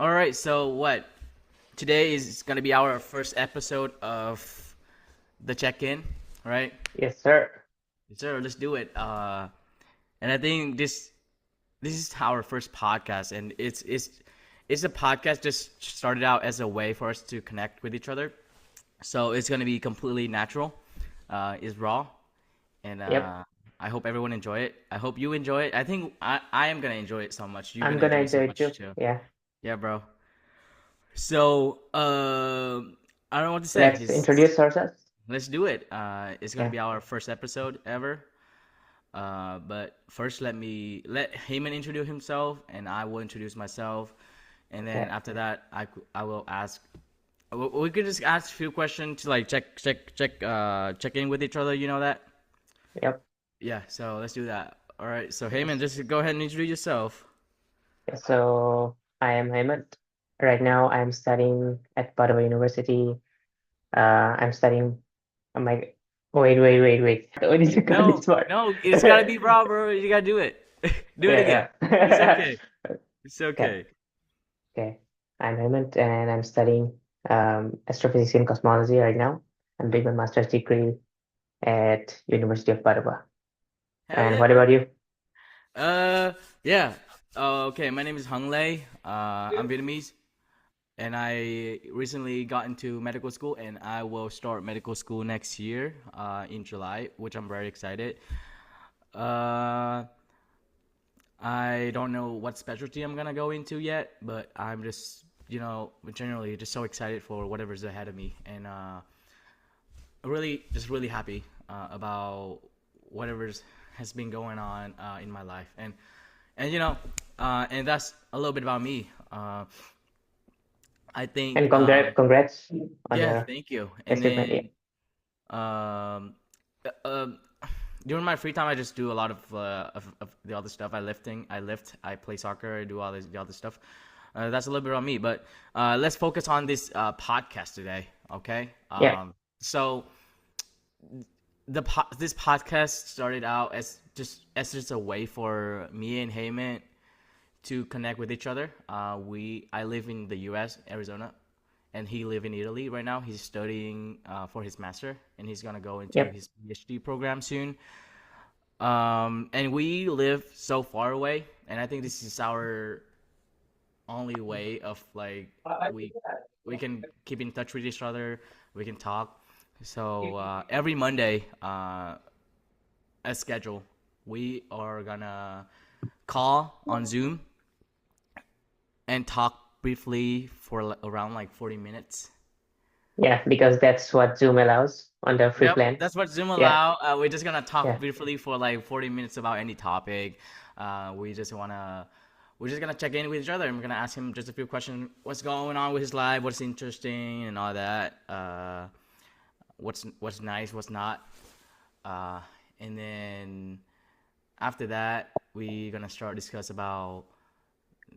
All right, so what? Today is gonna be our first episode of the check-in, right? Yes, sir. Sir, let's do it. And I think this is our first podcast, and it's a podcast just started out as a way for us to connect with each other. So it's gonna be completely natural, is raw, and Yep. I hope everyone enjoy it. I hope you enjoy it. I think I am gonna enjoy it so much. You're I'm gonna gonna enjoy it so enjoy it much too. too. Yeah. Yeah, bro. So, I don't know what to say. Let's introduce ourselves. Let's do it. It's gonna Yeah. be our first episode ever. But first, let Heyman introduce himself, and I will introduce myself, and then Yeah. after that, I will ask. We could just ask a few questions to like check in with each other. You know that? Yep. Yeah. So let's do that. All right. So Heyman, Yes. just go ahead and introduce yourself. Yeah, so I am Hemant. Right now I'm studying at Padua University. I'm studying my wait. What did you call No, this word? no, it's gotta be raw, bro. You gotta do it. Do it again. Yeah, It's yeah. okay. It's Okay. okay. Okay. I'm Hemant and I'm studying astrophysics and cosmology right now. I'm doing my master's degree at University of Padua. Hell And yeah, what bro. about you? Yeah. Okay, my name is Hung Lei. I'm Vietnamese, and I recently got into medical school, and I will start medical school next year, in July, which I'm very excited. Uh, I don't know what specialty I'm gonna go into yet, but I'm just, generally just so excited for whatever's ahead of me, and really happy about whatever's has been going on in my life, and that's a little bit about me. I think, And congrats on yeah, your thank you. And achievement. Yeah. then um, um, during my free time, I just do a lot of the other stuff. I lift, I play soccer, I do all the other stuff. That's a little bit on me, but let's focus on this podcast today, okay? Yeah. So this podcast started out as just a way for me and Heyman to connect with each other. I live in the U.S., Arizona, and he live in Italy right now. He's studying for his master, and he's gonna go into Yep. his PhD program soon. And we live so far away, and I think this is our only way of like we we can keep in touch with each other. We can talk. So every Monday, as scheduled, we are gonna call on Zoom and talk briefly for around like 40 minutes. Yeah, because that's what Zoom allows on the free Yep, plan. that's what Zoom Yeah. allow. We're just gonna talk Yeah. briefly for like 40 minutes about any topic. We're just gonna check in with each other, and we're gonna ask him just a few questions. What's going on with his life? What's interesting and all that. What's nice? What's not? Uh, and then after that, we're gonna start discuss about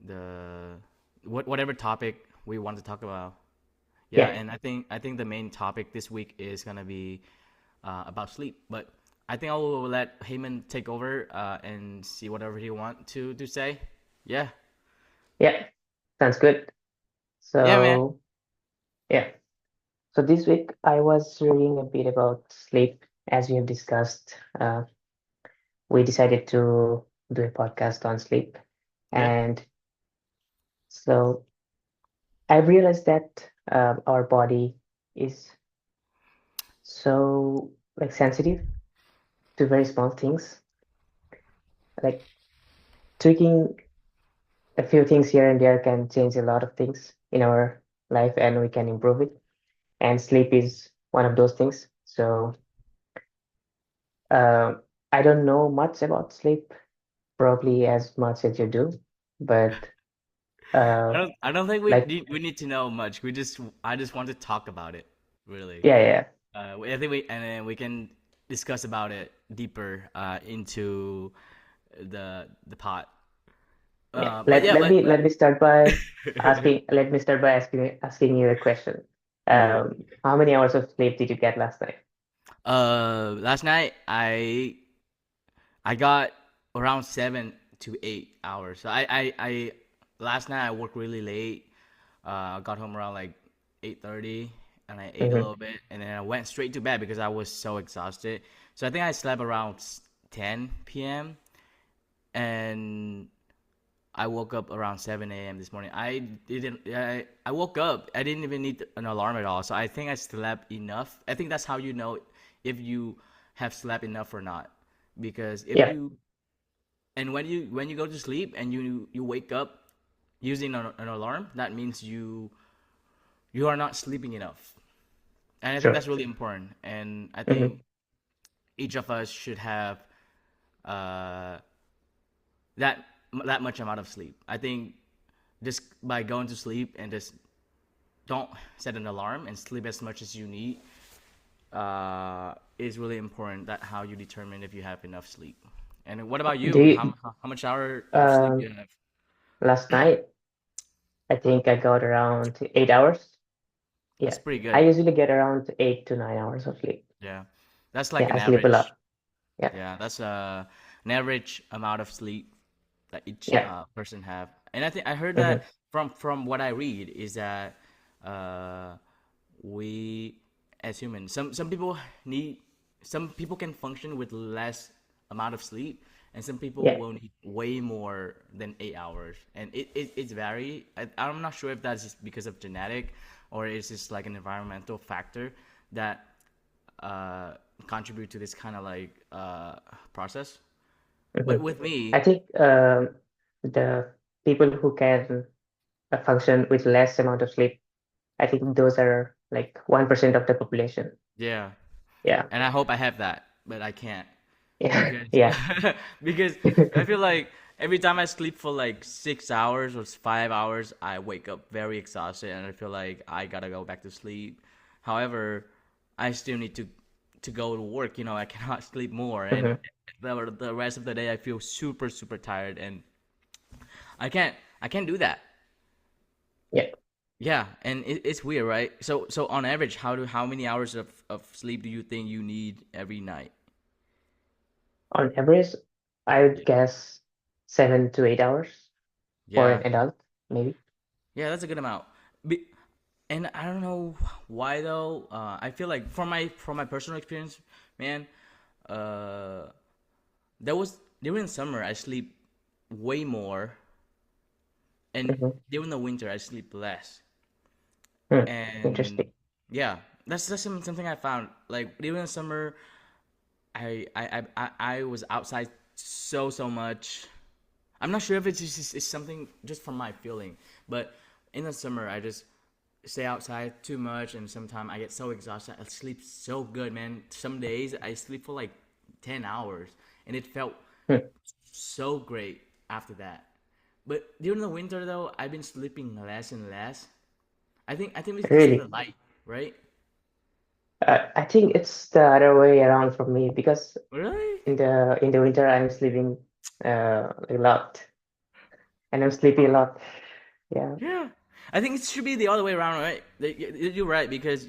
the whatever topic we want to talk about. Yeah, Yeah. and I think the main topic this week is gonna be about sleep. But I think I will let Heyman take over and see whatever he want to say. Yeah, Yeah. Sounds good. yeah, man. So, yeah. So this week I was reading a bit about sleep. As we have discussed, we decided to do a podcast on sleep. Yeah, And so I've realized that our body is so like sensitive to very small things. Like tweaking a few things here and there can change a lot of things in our life and we can improve it. And sleep is one of those things. So uh, I don't know much about sleep, probably as much as you do, but uh, I don't think we like, need to know much. I just want to talk about it, really. yeah. I think we and then we can discuss about it deeper into the pot. Yeah. But yeah, Let me start by asking you a question. yeah. How many hours of sleep did you get last night? Last night I got around 7 to 8 hours. So I last night I worked really late. I got home around like 8:30, and I ate a Mm-hmm. little bit, and then I went straight to bed because I was so exhausted. So I think I slept around 10 p.m. and I woke up around 7 a.m. this morning. I woke up. I didn't even need an alarm at all. So I think I slept enough. I think that's how you know if you have slept enough or not. Because if Yeah. you and when you go to sleep and you wake up using an alarm, that means you are not sleeping enough. And I think Sure. that's really important. And I Mm-hmm. think each of us should have uh, that much amount of sleep. I think just by going to sleep and just don't set an alarm and sleep as much as you need is really important. That how you determine if you have enough sleep. And what about Do you? you, How much hour of sleep do um, you have? last night, I think I got around 8 hours. That's Yeah. pretty I good. usually get around 8 to 9 hours of sleep. Yeah, that's like Yeah, an I sleep a average. lot. Yeah. Yeah, that's an average amount of sleep that each Yeah. person have. And I think I heard that Mm-hmm. from what I read is that uh, we as humans, some people need some people can function with less amount of sleep, and some people Yeah. will need way more than 8 hours. And it's vary. I'm not sure if that's just because of genetic or is this like an environmental factor that uh, contribute to this kind of like process. But Mm-hmm. with I me, think the people who can function with less amount of sleep, I think those are like 1% of the population. yeah, Yeah. and I hope I have that, but I can't Yeah. because Yeah. because I feel like every time I sleep for like 6 hours or 5 hours, I wake up very exhausted, and I feel like I gotta go back to sleep. However, I still need to go to work. I cannot sleep more, and Mm-hmm. the rest of the day I feel super super tired, and I can't do that. Yeah. Yeah, and it's weird, right? So on average, how many hours of sleep do you think you need every night? On average, I would Yeah. guess 7 to 8 hours for Yeah. an adult, maybe. Yeah, that's a good amount. Be, and I don't know why though. I feel like from my personal experience, man, uh, there was during summer I sleep way more, and Mm-hmm. during the winter I sleep less. Hmm. And Interesting. yeah, that's something I found. Like during the summer, I was outside so much. I'm not sure if it's something just from my feeling, but in the summer I just stay outside too much, and sometimes I get so exhausted. I sleep so good, man. Some days I sleep for like 10 hours, and it felt Hmm. so great after that. But during the winter though, I've been sleeping less and less. I think it's because of the Really? light, right? I think it's the other way around for me because Really? in the winter I'm sleeping a lot and I'm sleepy a lot. Yeah. Yeah. I think it should be the other way around, right? You're right because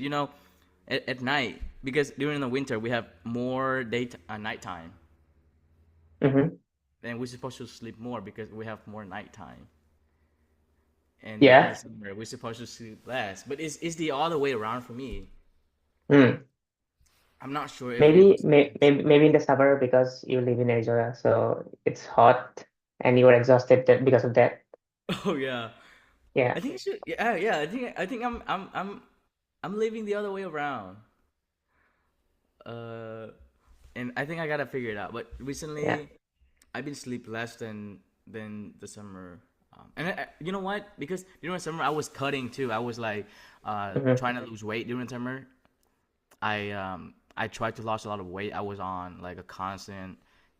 at night because during the winter we have more nighttime, Mm-hmm. and we're supposed to sleep more because we have more nighttime. And in the Yeah. summer we're supposed to sleep less, but it's the other way around for me. Hmm. I'm not sure if Maybe, it's may, maybe in the summer because you live in Arizona, so it's hot and you are exhausted because of that. oh yeah. Yeah. I think it should yeah I think I'm living the other way around. Uh and I think I gotta figure it out. But Yeah. recently I've been sleep less than the summer. You know what? Because during the summer I was cutting too. I was like Mm-hmm. trying to lose weight during the summer. I tried to lose a lot of weight. I was on like a constant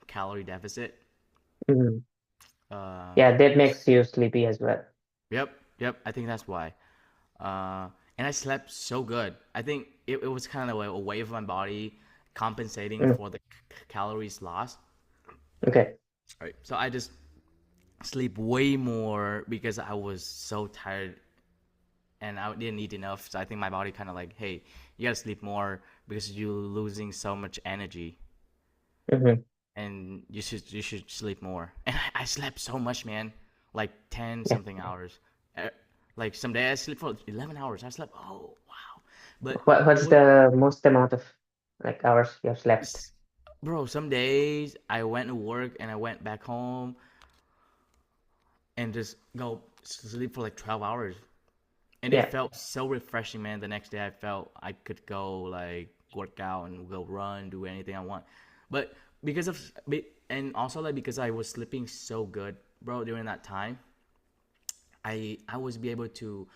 calorie deficit. Mm-hmm. Uh, Yeah, that makes you sleepy as well. yep. I think that's why. And I slept so good. I think it was kind of a way of my body compensating Mm. for the calories lost. Okay. Right. So I just sleep way more because I was so tired and I didn't eat enough. So I think my body kind of like, hey, you gotta sleep more because you're losing so much energy, Mm-hmm. and you should sleep more. And I slept so much, man, like 10 Yeah. something hours. Like some day I sleep for 11 hours. I slept, oh wow. But it What's was, the most amount of like hours you have slept? bro, some days I went to work and I went back home and just go sleep for like 12 hours. And it Yeah. felt so refreshing, man. The next day I felt I could go like work out and go run, do anything I want. But because of, and also like because I was sleeping so good, bro, during that time, I was be able to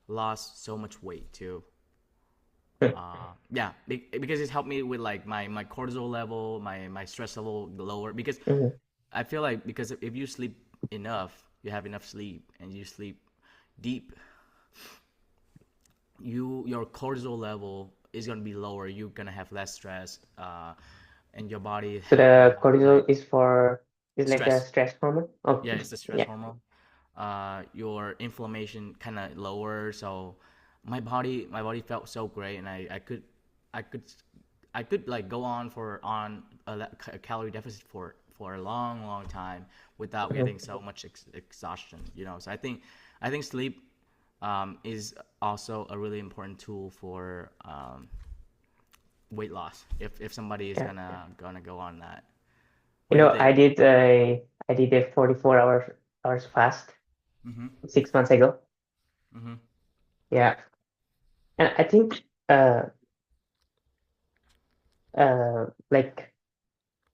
lost so much weight too. Yeah, because it helped me with like my cortisol level, my stress level lower. Because Mhm. I feel like because if you sleep enough, you have enough sleep, and you sleep deep, your cortisol level is gonna be lower. You're gonna have less stress, and your body So the have cortisol like is like a stress. stress hormone. Oh, Yeah, it's the stress yeah. hormone. Your inflammation kind of lower. So my body felt so great, and I could, I could like go on for on a calorie deficit for a long, long time without Mhm. getting so much exhaustion. So I think sleep is also a really important tool for weight loss. If somebody is Yeah. gonna go on that, what You do you know, think? I did a 44 hours fast Mm-hmm. 6 months ago. Mm-hmm. Yeah. And I think like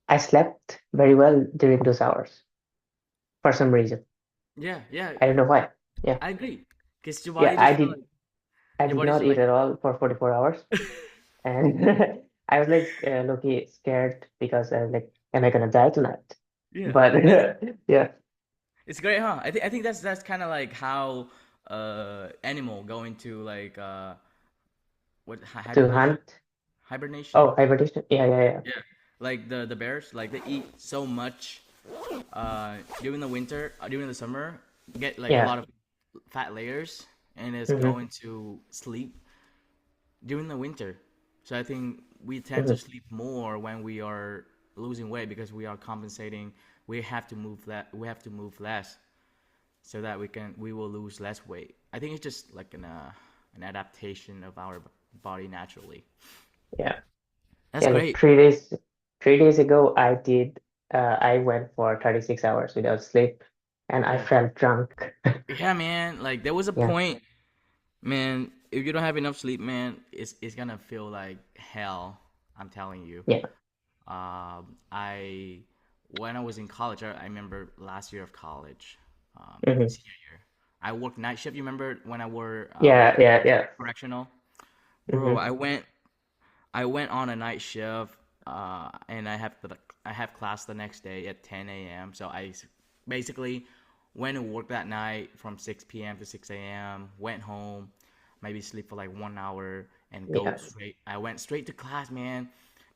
I slept very well during those hours for some reason. Yeah, yeah, I don't know why. Yeah. I agree. Because your Yeah, body just feel like I your did body's not just eat like at all for 44 hours. And I was like low-key scared because I was like, am I gonna die tonight? yeah. But yeah, It's great, huh? I think that's kind of like how animal go into like what to hibernation hunt. hibernation. Oh, hibernation. Yeah, yeah, yeah. Yeah, like the bears, like they eat so much during the winter, during the summer, get like a Yeah. lot of fat layers, and it's Mm-hmm, going to sleep during the winter. So I think we tend to mm-hmm. sleep more when we are losing weight because we are compensating. We have to move that. We have to move less so that we will lose less weight. I think it's just like an adaptation of our body naturally. Yeah. That's Yeah, like great. 3 days ago, I went for 36 hours without sleep, and I Yeah. felt drunk. Yeah, man. Like there was a Yeah, point, man. If you don't have enough sleep, man, it's gonna feel like hell. I'm telling you. yeah. I when I was in college, I remember last year of college, Mm-hmm. senior year. I worked night shift. You remember when I were Yeah, yeah, yeah. correctional, bro? Mm-hmm. I went on a night shift, and I have class the next day at 10 a.m. So basically went to work that night from 6 p.m. to 6 a.m. Went home, maybe sleep for like 1 hour, and go Yeah, straight. I went straight to class, man.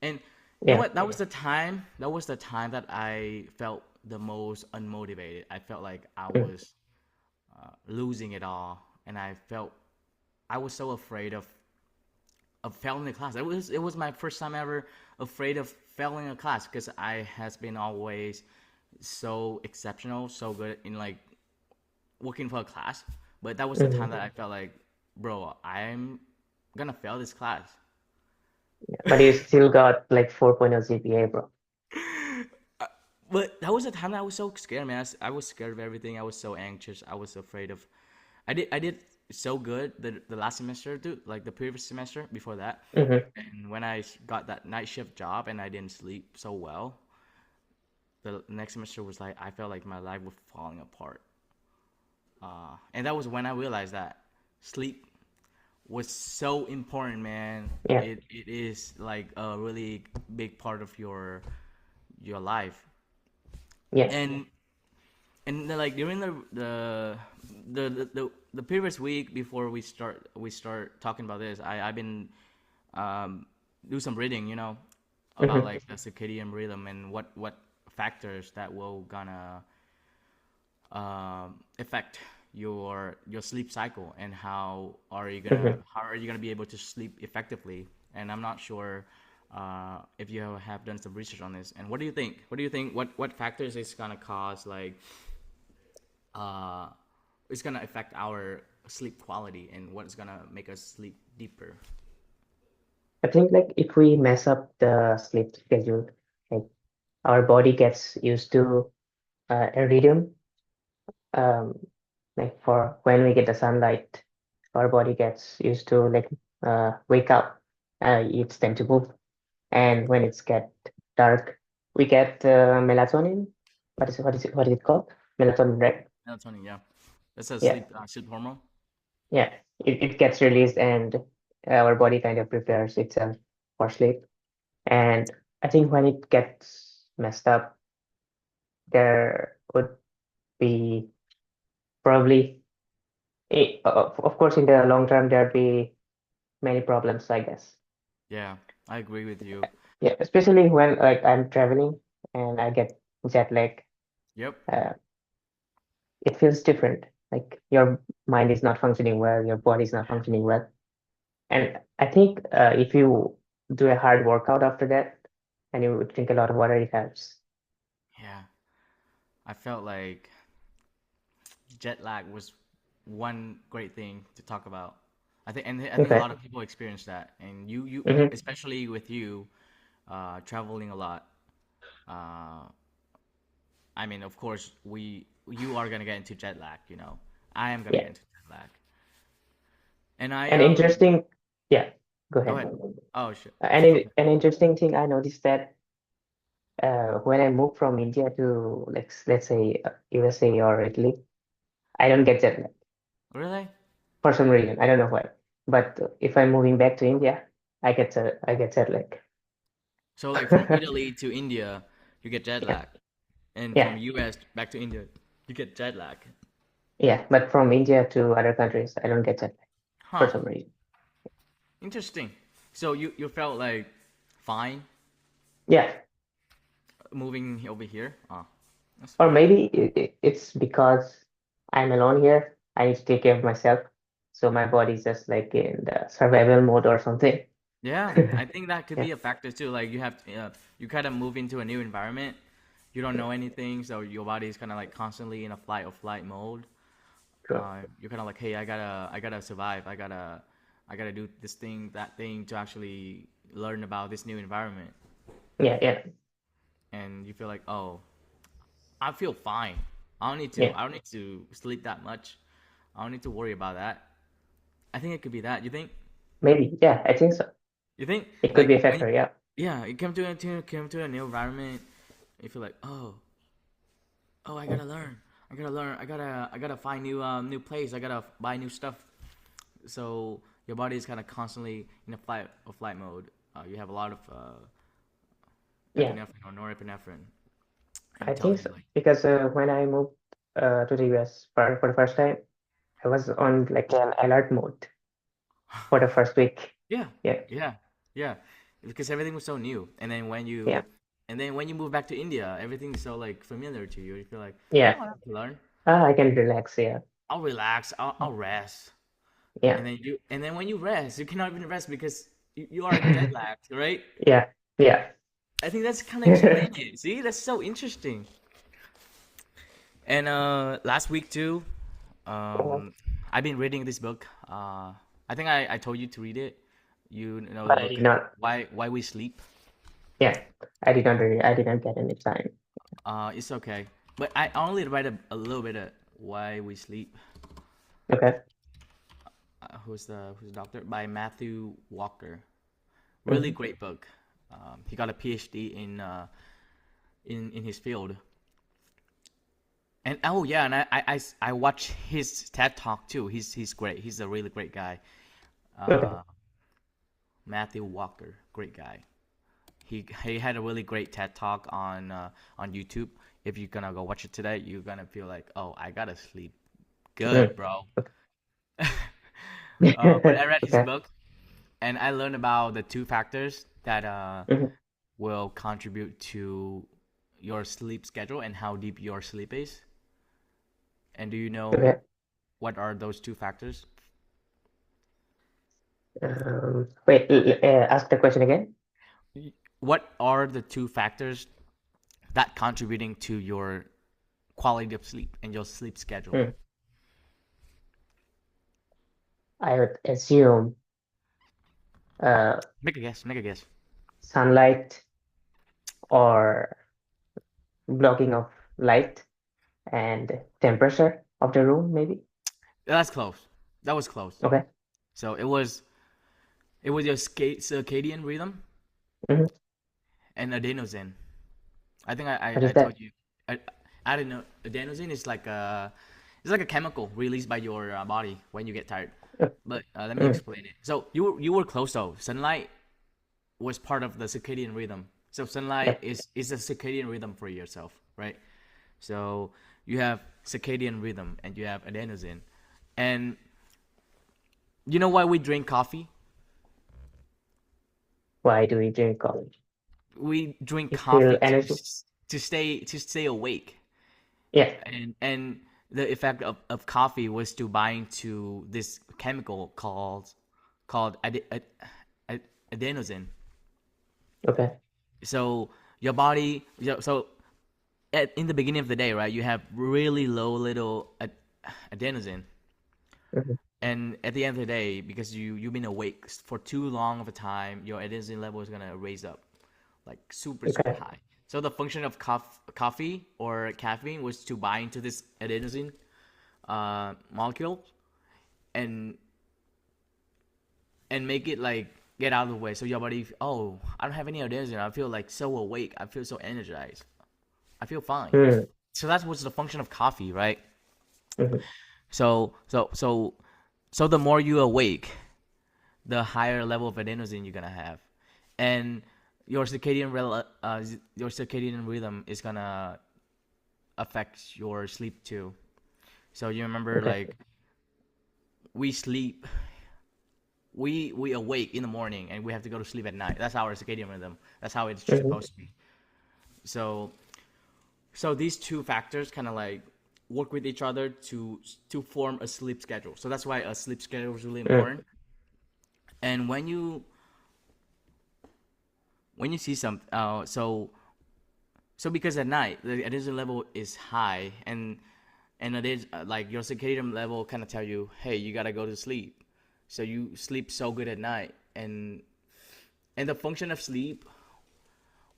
And you know yeah. what? That was the time. That was the time that I felt the most unmotivated. I felt like I Mm. was losing it all, and I was so afraid of failing a class. It was my first time ever afraid of failing a class because I has been always so exceptional, so good in like working for a class. But that was the Mm-hmm. time that I felt like, bro, I'm gonna fail this class. Yeah. But you still got like 4.0 GPA, bro. But that was the time that I was so scared, man. I was scared of everything. I was so anxious. I was afraid of. I did so good the last semester, dude. Like the previous semester before that, Mm-hmm. and when I got that night shift job and I didn't sleep so well, the next semester was like I felt like my life was falling apart. And that was when I realized that sleep was so important, man. Yeah, It is like a really big part of your life. yeah. And then, like during the previous week before we start talking about this, I've been um do some reading, about Mm-hmm. like the circadian rhythm and what factors that will gonna affect your sleep cycle and Mm-hmm. how are you gonna be able to sleep effectively. And I'm not sure if you have done some research on this. And what do you think? What factors is gonna cause like uh it's gonna affect our sleep quality and what's gonna make us sleep deeper? I think like if we mess up the sleep schedule, like our body gets used to a rhythm. Um, like for when we get the sunlight, our body gets used to like wake up. It's time to move, and when it's get dark, we get melatonin. What is it called? Melatonin, right? Melatonin, yeah, that's a Yeah, sleep hormone. yeah. It gets released, and our body kind of prepares itself for sleep. And I think when it gets messed up, there would be probably, of course, in the long term, there'd be many problems, I guess. Yeah, I agree with you. Yeah, especially when like I'm traveling and I get jet lag, Yep. uh, it feels different. Like your mind is not functioning well, your body is not functioning well. And I think if you do a hard workout after that and you drink a lot of water, it helps. Yeah, I felt like jet lag was one great thing to talk about. I think a Okay. lot of people experience that, and you Mm-hmm. especially with you, traveling a lot. Uh, I mean, of course, you are gonna get into jet lag. You know, I am gonna Yeah. get into jet lag, and I An interesting, yeah, go go ahead. ahead. Oh shit. An interesting thing I noticed that when I moved from India to let's say USA or Italy, I don't get jet lag Really? for some reason. I don't know why. But if I'm moving back to India, I get jet lag. So like from Italy to India, you get jet Yeah, lag, and yeah, from US back to India, you get jet lag. yeah. But from India to other countries, I don't get jet lag for Huh. some reason. Interesting. So you felt like fine Yeah, moving over here? Ah, that's or weird. maybe it's because I'm alone here. I need to take care of myself, so my body's just like in the survival mode or something. Yeah, I think that could Yeah, be a factor too. Like you kind of move into a new environment. You don't know anything, so your body is kind of like constantly in a flight or flight mode. true. You're kind of like, hey, I gotta survive. I gotta do this thing, that thing to actually learn about this new environment. Yeah, yeah, And you feel like, oh, I feel fine. yeah. I don't need to sleep that much. I don't need to worry about that. I think it could be that. You think? Maybe. Yeah, I think so. You think It could like be a when factor. Yeah, yeah, you come to a new environment, you feel like, oh, I gotta learn. I gotta find new place. I gotta buy new stuff. So your body is kind of constantly in a flight mode. You have a lot of yeah. epinephrine or norepinephrine, and I it tells think you so like, because when I moved to the US for the first time, I was on like an alert mode for the first week. yeah, Yeah, yeah, yeah, because everything was so new. yeah, And then when you move back to India, everything is so like familiar to you. You feel like I yeah. don't have to learn. I can relax. Yeah, I'll relax. I'll rest. yeah, And then when you rest, you cannot even rest because you are jet lagged, right? yeah, yeah. I think that's kind of explain it. See, that's so interesting. And last week too, um, I've been reading this book. I think I told you to read it. You know the But I book, did not. Why We Sleep. Yeah, I did not really. I did not get any time. It's okay, but I only read a little bit of Why We Sleep. Okay. Who's the doctor? By Matthew Walker. Really Hmm. great book. He got a PhD in his field. And oh yeah, and I watch his TED talk too. He's great. He's a really great guy. Okay. Uh, Matthew Walker, great guy. He had a really great TED talk on YouTube. If you're gonna go watch it today, you're gonna feel like, oh, I gotta sleep good, Mm. bro. But Okay. I read his Okay. book and I learned about the two factors that Hmm. will contribute to your sleep schedule and how deep your sleep is. And do you know Okay. what are those two factors? Wait. Ask the question again. What are the two factors that contributing to your quality of sleep and your sleep schedule? Mm. I would assume uh, Make a guess. Make a guess. sunlight or blocking of light and temperature of the room, maybe. That's close. That was close. Okay. So it was your circadian rhythm Hmm. and adenosine. I think What is I told that? you. I, I don't know. Adenosine is like a chemical released by your body when you get tired. Uh, But let me mm, explain it. So you were close though. Sunlight was part of the circadian rhythm. So sunlight yep. is a circadian rhythm for yourself, right? So you have circadian rhythm and you have adenosine. And you know why we drink coffee? Why do we drink coffee? We drink You feel coffee energy? to stay awake. Yeah. And the effect of coffee was to bind to this chemical called adenosine. Okay. So your body, so in the beginning of the day, right, you have really low little adenosine, Hmm. and at the end of the day, because you've been awake for too long of a time, your adenosine level is gonna raise up like super Okay. high. So the function of coffee or caffeine was to bind to this adenosine molecule and make it like get out of the way. So your body, oh, I don't have any adenosine. I feel like so awake. I feel so energized. I feel fine. Mm, So that's what's the function of coffee, right? hmm. So the more you awake, the higher level of adenosine you're gonna have, and your your circadian rhythm is gonna affect your sleep too. So you remember Okay. like we sleep, we awake in the morning and we have to go to sleep at night. That's our circadian rhythm. That's how it's Hmm. supposed to be. So so these two factors kind of like work with each other to form a sleep schedule. So that's why a sleep schedule is really Mm, important. And when you see some so because at night the adenosine level is high and it is like your circadian level kind of tell you, hey, you gotta go to sleep. So you sleep so good at night, and the function of sleep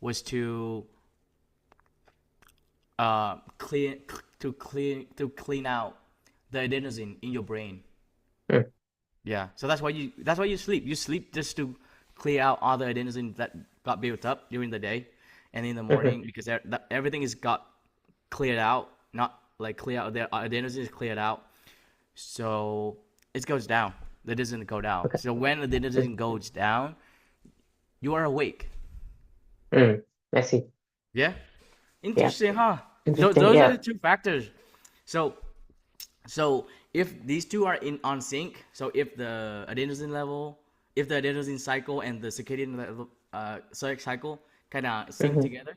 was to clean to clean out the adenosine in your brain. mm, Yeah, so that's why you sleep. You sleep just to clear out all the adenosine that got built up during the day, and in the hmm. morning because everything is got cleared out, not like clear out. The adenosine is cleared out, so it goes down. That doesn't go down. Okay. So when the Mm, adenosine goes down, you are awake. mm. I see. Yeah, Yeah. interesting, huh? Interesting. Those are the Yeah. two factors. So So if these two are in on sync, so if the adenosine level, if the adenosine cycle and the circadian level, cycle kind of sync Hmm. together,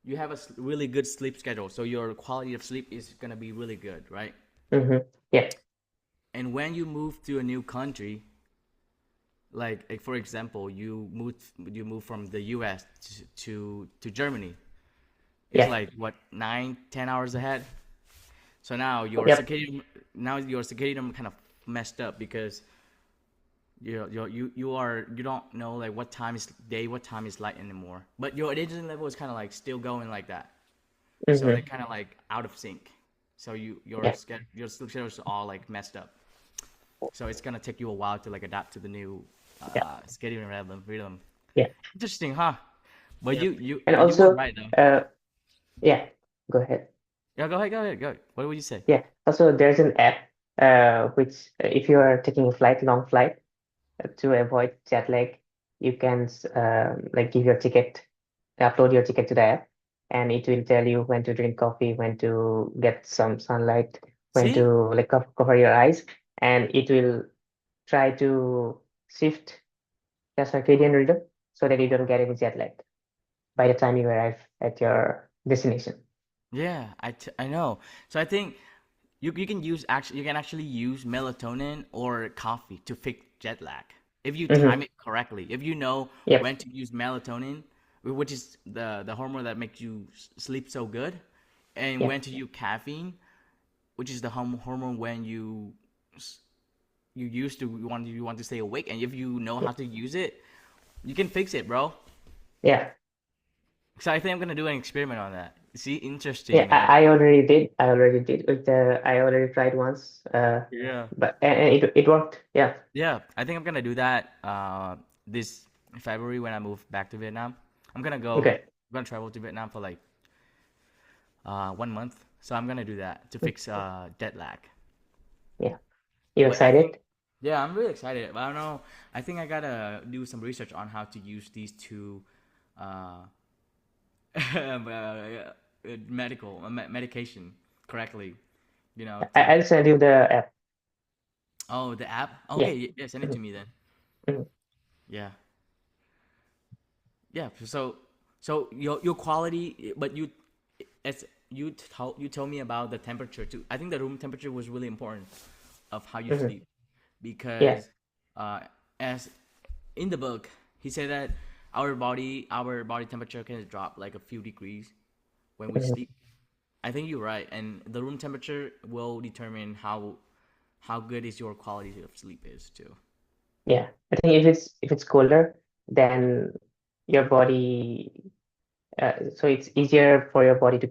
you have a really good sleep schedule. So your quality of sleep is gonna be really good, right? Hmm. Yeah. And when you move to a new country, like for example, you move from the U.S. to Germany, it's Yeah. like what 9-10 hours ahead. So now your Yep. circadian kind of messed up because you don't know like what time is day, what time is light anymore. But your adenosine level is kind of like still going like that. So they're Hmm. kind of like out of sync. So Yeah. your sleep schedule is all like messed up. So it's gonna take you a while to like adapt to the new Yeah. scheduling rhythm. Yeah. Interesting, huh? But Yep. you you And but you were also, right though. yeah. Go ahead. Yeah, go ahead. What would you say? Yeah. Also, there's an app, which if you are taking a long flight, to avoid jet lag, you can like give your ticket, upload your ticket to the app, and it will tell you when to drink coffee, when to get some sunlight, when See? to like cover your eyes, and it will try to shift the circadian rhythm so that you don't get any jet lag by the time you arrive at your destination. Yeah, I know. So I think you can actually use melatonin or coffee to fix jet lag if you time Mm-hmm. it correctly. If you know when Yep. to use melatonin, which is the hormone that makes you sleep so good, and Yeah. when to use caffeine, which is the hormone when you you used to you want to stay awake, and if you know how to use it, you can fix it, bro. Yeah. So I think I'm gonna do an experiment on that. See, Yeah, interesting, man. I already did. I already did with the I already tried once. Yeah. But and it worked. Yeah. Yeah, I think I'm gonna do that this February when I move back to Vietnam. Okay. I'm gonna travel to Vietnam for like 1 month. So I'm gonna do that to fix jet lag. Yeah. You But I think excited? yeah, I'm really excited. But I don't know. I think I gotta do some research on how to use these two uh, medication correctly. You know to I'll send you the app. oh the app. Okay, Yeah. yeah, send it to Mhm. me then. Mhm. Yeah. Yeah, so your quality, but as you told me about the temperature too. I think the room temperature was really important of how you Mhm. sleep Yeah. because uh, as in the book he said that our body temperature can drop like a few degrees when we Mhm. sleep. I think you're right, and the room temperature will determine how good is your quality of sleep is too. Yeah. I think if it's colder, then your body so it's easier for your body to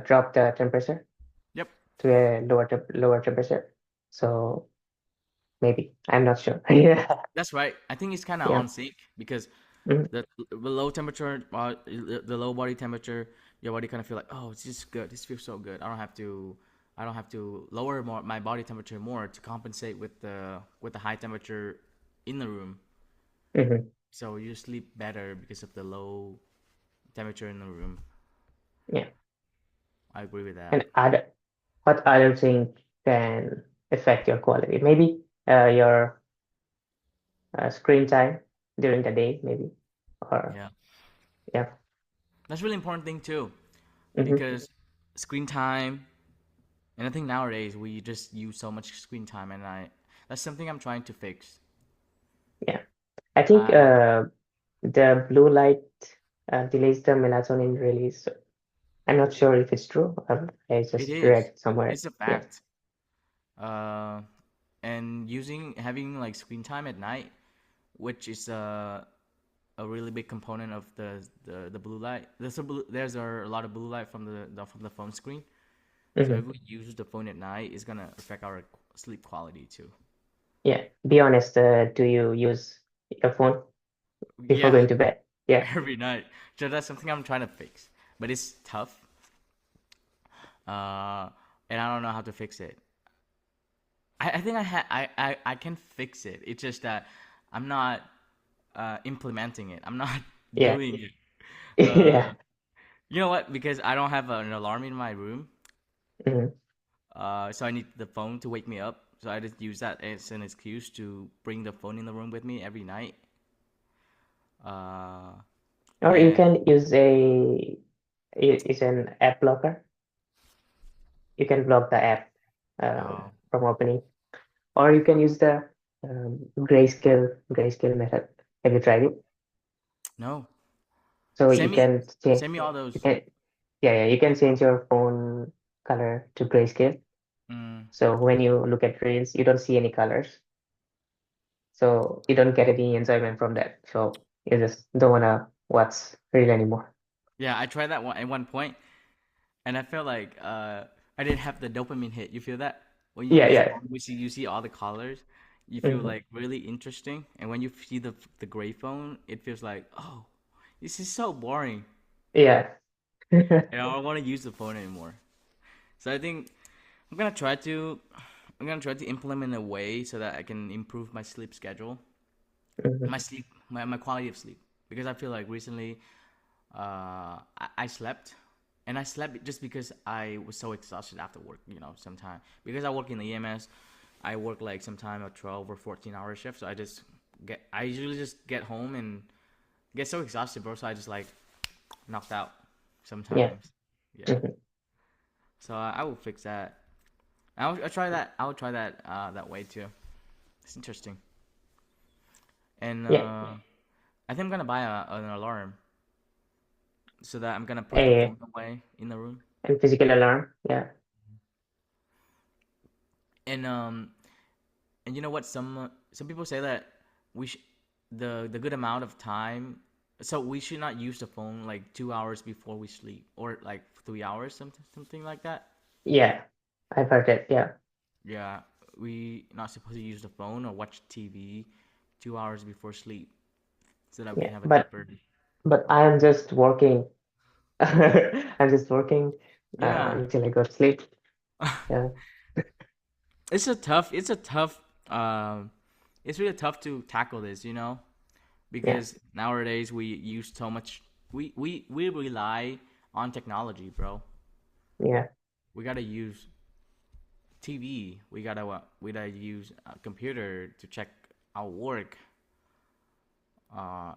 drop the temperature Yep. to a lower temperature. So maybe I'm not sure. Yeah. That's right. I think it's kind of Yeah. on sync because Mhm. the low temperature, the low body temperature, your body kind of feel like, oh, it's just good. This feels so good. I don't have to lower my body temperature more to compensate with the high temperature in the room. Mhm. So you sleep better because of the low temperature in the room. Yeah. I agree with that. And what other thing can affect your quality? Maybe your screen time during the day, maybe, or Yeah, yeah. that's really important thing too Hmm. because screen time. And I think nowadays we just use so much screen time, and I that's something I'm trying to fix. Yeah. I think Uh, the blue light delays the melatonin release. I'm not sure if it's true. I it just read is. it somewhere. It's a Yeah. fact. Uh, and having like screen time at night, which is a really big component of the blue light. There's a lot of blue light from from the phone screen. So if Hmm. we use the phone at night, it's gonna affect our sleep quality too. Yeah. Be honest. Do you use your phone before Yeah, going to bed? Yeah. every night. So that's something I'm trying to fix, but it's tough. Uh, and I don't know how to fix it. I think I can fix it. It's just that I'm not implementing it. I'm not Yeah. doing it. Uh, Yeah. you know what? Because I don't have an alarm in my room, Hmm. so I need the phone to wake me up. So I just use that as an excuse to bring the phone in the room with me every night. Uh, Or you and can use it's an app blocker. You can block the app oh from opening, or you can use the grayscale method. Have you tried it? no, So send me change, send me all you those. can, yeah, you can change your phone color to grayscale. Mm, So when you look at reels, you don't see any colors. So you don't get any enjoyment from that. So you just don't wanna watch reel anymore. yeah, I tried that one at one point, and I felt like I didn't have the dopamine hit. You feel that when you Yeah, use the yeah. phone, you see all the colors, you feel Hmm. like really interesting. And when you see the gray phone, it feels like oh, this is so boring, Yeah. and I don't want to use the phone anymore. So I think I'm gonna try to I'm gonna try to implement a way so that I can improve my sleep schedule, Hmm. my quality of sleep, because I feel like recently I slept, and I slept just because I was so exhausted after work. You know, sometime because I work in the EMS, I work like sometime a 12 or 14 hour shift. So I usually just get home and get so exhausted, bro. So I just like knocked out Yeah. sometimes. Yeah. Hmm. So I will fix that. I'll try that. I will try that that way too. It's interesting. And Yeah. I think I'm gonna buy an alarm so that I'm gonna put the A phone away in the room. and physical alarm. Yeah. And And you know what? Some people say that we sh- the good amount of time. So we should not use the phone like 2 hours before we sleep, or like 3 hours, something like that. Yeah, I've heard that. Yeah, Yeah, we not supposed to use the phone or watch TV 2 hours before sleep so that we yeah. can have a But deeper. I am just working. I'm just working Yeah, until I go to sleep. Yeah, it's a tough it's really tough to tackle this, yeah, because nowadays we use so much, we rely on technology, bro. yeah, We gotta use TV, we gotta use a computer to check our work, uh,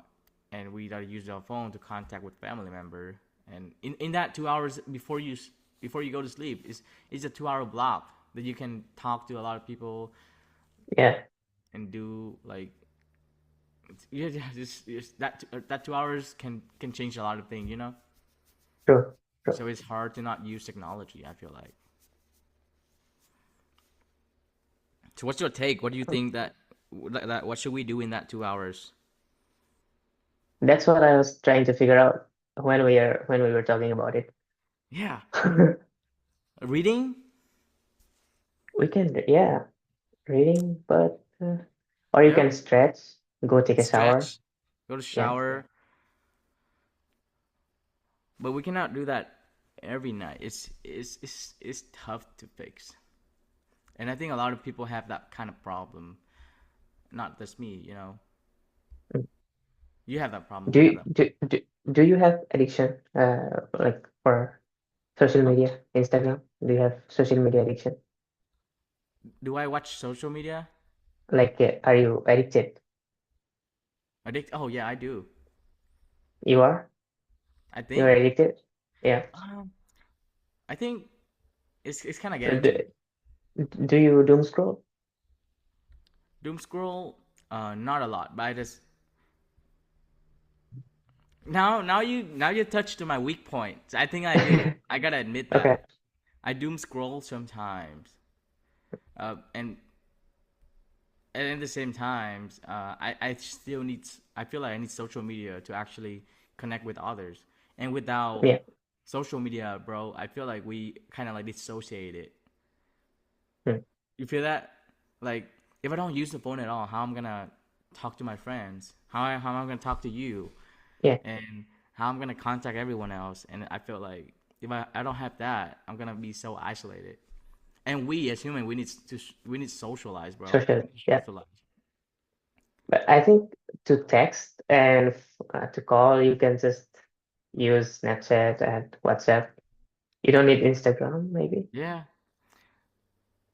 and we gotta use our phone to contact with family member. And in that 2 hours before you go to sleep is a 2 hour block that you can talk to a lot of people yeah. and do like, yeah, yeah, just that 2 hours can change a lot of things. True, true. So it's hard to not use technology, I feel like. So what's your take? What do you think that what should we do in that 2 hours? That's what I was trying to figure out when we were talking about it. Yeah, reading, We can, yeah, reading, but or you yeah, can stretch, go take a shower. stretch, go to Yeah, shower, but we cannot do that every night. It's tough to fix, and I think a lot of people have that kind of problem. Not just me. mm. You have that problem. Do We have you, that. do you have addiction like for social Huh? media, Instagram? Do you have social media addiction? Do I watch social media? Like, are you addicted? Addict? Oh yeah, I do. You are? I You're think. addicted? Yeah. Um, I think it's kind of Uh, getting Do, to do you doom scroll? doom scroll. Not a lot, but I just now you touched to my weak points. I think I do. I gotta admit Okay. that I doom scroll sometimes. And at the same times, I still need. I feel like I need social media to actually connect with others. And without Yeah. social media, bro, I feel like we kind of like dissociate it. Mm. You feel that? Like, if I don't use the phone at all, how I'm gonna talk to my friends? How am I gonna talk to you? Yeah. And how I'm gonna contact everyone else? And I feel like if I don't have that, I'm gonna be so isolated. And we as human, we need to socialize, bro. Social. We need to Yeah. socialize. But I think to text and to call, you can just use Snapchat and WhatsApp. You don't need Instagram, maybe. Yeah,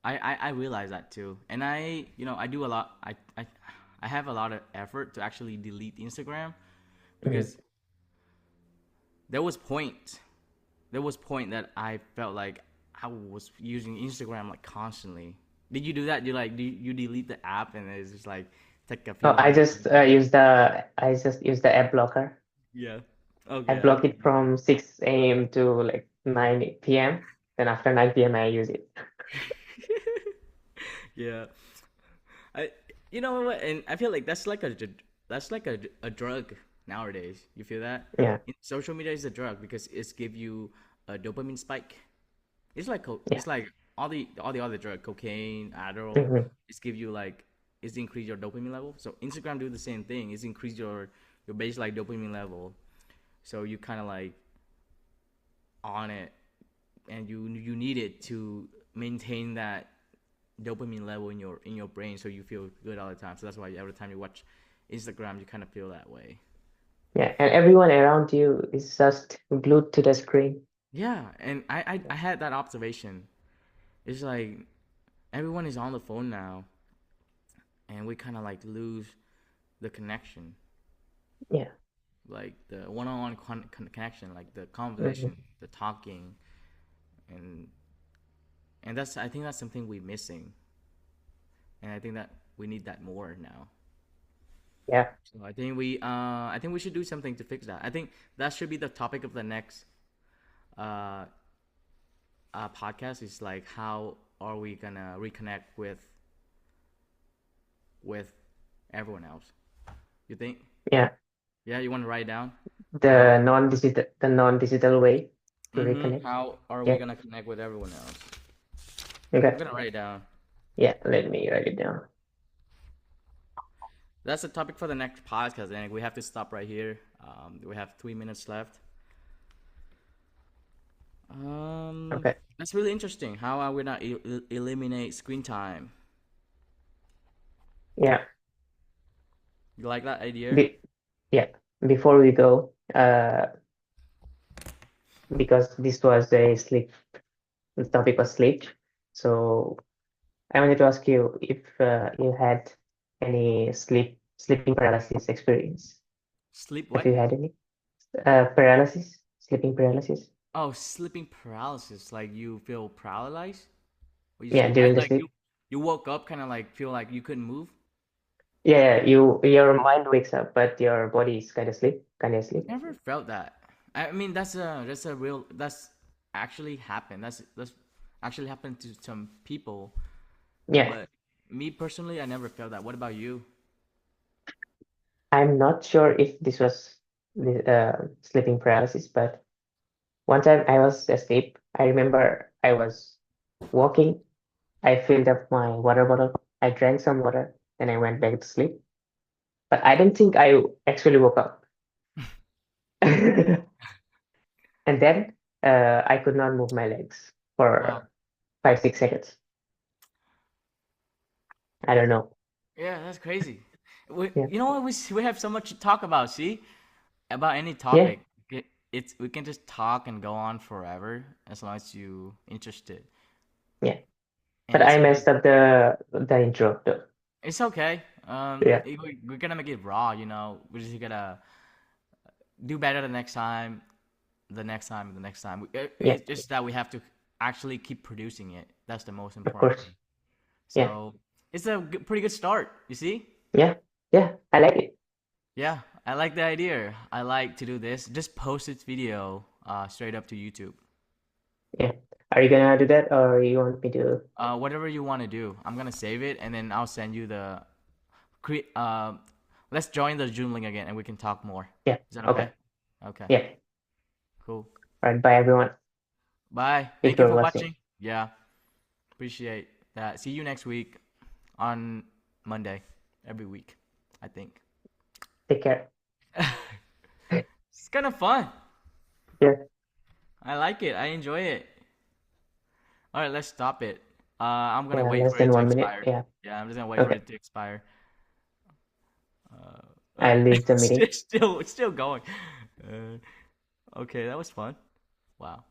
I realize that too. And I do a lot. I have a lot of effort to actually delete Instagram Mm. because there was point there was point that I felt like I was using Instagram like constantly. Did you do that? Do you delete the app and it's just like take a No, few minutes? I just use the ad blocker. Yeah. I Okay. block Okay. it from 6 a.m. to like 9 p.m. Then after 9 p.m. I use it. Yeah. I you know what? And I feel like that's like a drug nowadays. You feel that? Yeah. Social media is a drug because it's give you a dopamine spike. Yeah. It's like all the other drug, cocaine, Adderall. Hmm. It's give you like it's increase your dopamine level. So Instagram do the same thing. It's increase your baseline dopamine level. So you kind of like on it, and you need it to maintain that dopamine level in your brain, so you feel good all the time. So that's why every time you watch Instagram, you kind of feel that way. Yeah. And everyone around you is just glued to the screen. Yeah, and I had that observation. It's like everyone is on the phone now, and we kind of like lose the connection, Yeah. like the one-on-one connection, like the Hmm. conversation, the talking, and that's I think that's something we're missing, and I think that we need that more now. Yeah. So I think we should do something to fix that. I think that should be the topic of the next uh, podcast. Is like how are we gonna reconnect with with everyone else. You think? Yeah, Yeah, you want to write down how? the non-digital way to reconnect. How are we Yeah. gonna connect with everyone else? I'm Okay. gonna write it down. Yeah, let me write it down. That's a topic for the next podcast, and we have to stop right here. We have 3 minutes left. Okay. That's really interesting. How are we not eliminate screen time? Yeah. You like that idea? Be yeah. Before we go, because this was a sleep, the topic was sleep. So I wanted to ask you if you had any sleeping paralysis experience. Sleep Have what? you had any? Paralysis, sleeping paralysis. Oh, sleeping paralysis. Like you feel paralyzed? Or you Yeah, sleep during the like sleep. you woke up kind of like feel like you couldn't move? Yeah, your mind wakes up, but your body is kind of asleep. Never felt that. I mean, that's a real that's actually happened. That's actually happened to some people. Yeah, But me personally, I never felt that. What about you? I'm not sure if this was the sleeping paralysis, but one time I was asleep. I remember I was walking. I filled up my water bottle. I drank some water, then I went back to sleep. But I don't think I actually woke up. And then I could not move my legs Wow. for 5, 6 seconds. I don't know. Yeah, that's crazy. Yeah, You know what? We have so much to talk about. See, about any yeah, topic. It's we can just talk and go on forever as long as you interested. yeah. And But it's I gonna messed up the intro though. it's okay. Yeah, We're gonna make it raw. You know, we're just gonna do better the next time, the next time, the next time. yeah, It's just that we have to actually keep producing it. That's the most of important course. thing. Yeah, So it's a pretty good start. You see? yeah, yeah. I like it. Yeah, I like the idea. I like to do this. Just post this video straight up to YouTube. Yeah. Are you gonna do that or you want me to? Whatever you want to do. I'm gonna save it and then I'll send you the cre- uh let's join the Zoom link again and we can talk more. Yeah. Is that Okay. okay? Okay. Yeah. Cool. All right. Bye, everyone. Bye. Thank Thank you you for for watching. watching. Yeah. Appreciate that. See you next week on Monday every week, I think. Take care. It's kind of fun. Yeah. I like it. I enjoy it. All right, let's stop it. I'm gonna Yeah. wait Less for it than to 1 minute. expire. Yeah. Yeah, I'm just gonna wait for Okay. it to expire. I'll leave the meeting. It's still going. Okay, that was fun. Wow.